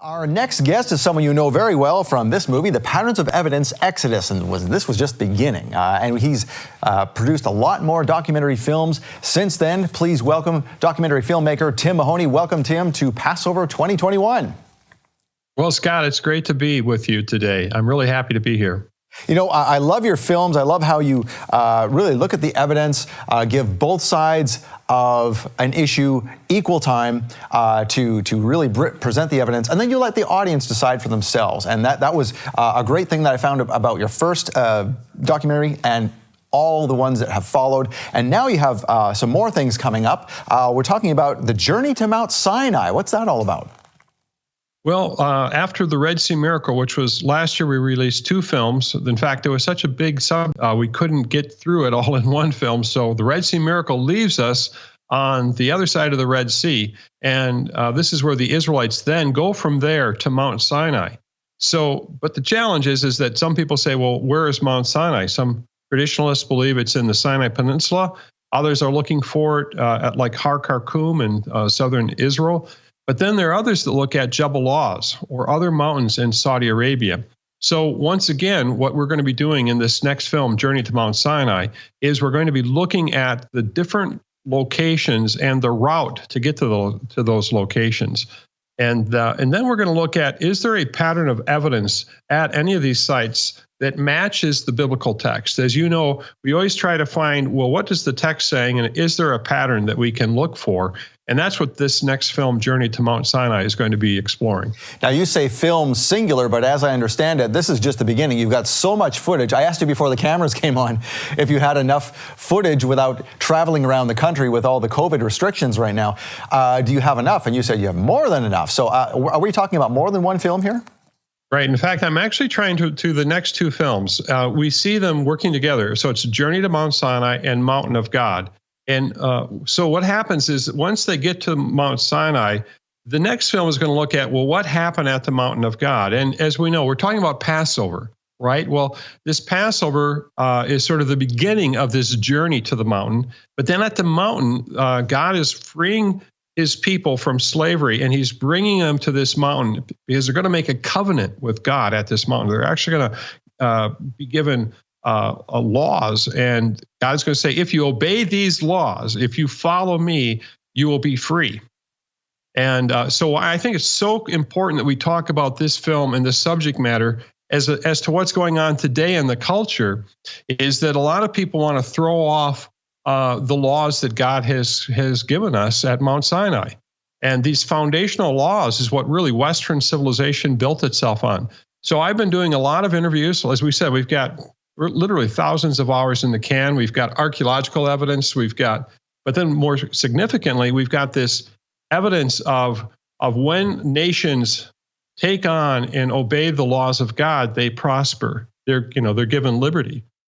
Our next guest is someone you know very well from this movie, The Patterns of Evidence, Exodus, and this was just beginning. And he's produced a lot more documentary films since then. Please welcome documentary filmmaker Tim Mahoney. Welcome, Tim, to Passover 2021. Well, Scott, it's great to be with you today. I'm really happy to be here. You know, I love your films. I love how you really look at the evidence, give both sides of an issue equal time to really present the evidence, and then you let the audience decide for themselves. And that was a great thing that I found about your first documentary and all the ones that have followed. And now you have some more things coming up. We're talking about the journey to Mount Sinai. What's that all about? Well, after the Red Sea Miracle, which was last year, we released two films. In fact, it was such a big we couldn't get through it all in one film. So the Red Sea Miracle leaves us on the other side of the Red Sea. And this is where the Israelites then go from there to Mount Sinai. So, but the challenge is that some people say, well, where is Mount Sinai? Some traditionalists believe it's in the Sinai Peninsula. Others are looking for it at like Har Karkum in southern Israel. But then there are others that look at Jebel Oz or other mountains in Saudi Arabia. So once again, what we're going to be doing in this next film, Journey to Mount Sinai, is we're going to be looking at the different locations and the route to get to those locations. And then we're going to look at, is there a pattern of evidence at any of these sites that matches the biblical text? As you know, we always try to find, well, what does the text saying, and is there a pattern that we can look for? And that's what this next film, Journey to Mount Sinai, is going to be exploring. Now, you say film singular, but as I understand it, this is just the beginning. You've got so much footage. I asked you before the cameras came on if you had enough footage without traveling around the country with all the COVID restrictions right now. Do you have enough? And you said you have more than enough. So are we talking about more than one film here? Right. In fact, I'm actually trying to the next two films. We see them working together. So it's Journey to Mount Sinai and Mountain of God. And so what happens is once they get to Mount Sinai, the next film is going to look at, well, what happened at the Mountain of God? And as we know, we're talking about Passover, right? Well, this Passover is sort of the beginning of this journey to the mountain. But then at the mountain, God is freeing his people from slavery, and he's bringing them to this mountain because they're going to make a covenant with God at this mountain. They're actually going to be given laws, and God's going to say, if you obey these laws, if you follow me, you will be free. And so I think it's so important that we talk about this film and the subject matter as to what's going on today in the culture, is that a lot of people want to throw off the laws that God has given us at Mount Sinai. And these foundational laws is what really Western civilization built itself on. So I've been doing a lot of interviews. As we said, we've got literally thousands of hours in the can. We've got archaeological evidence. But then more significantly, we've got this evidence of when nations take on and obey the laws of God, they prosper. They're given liberty.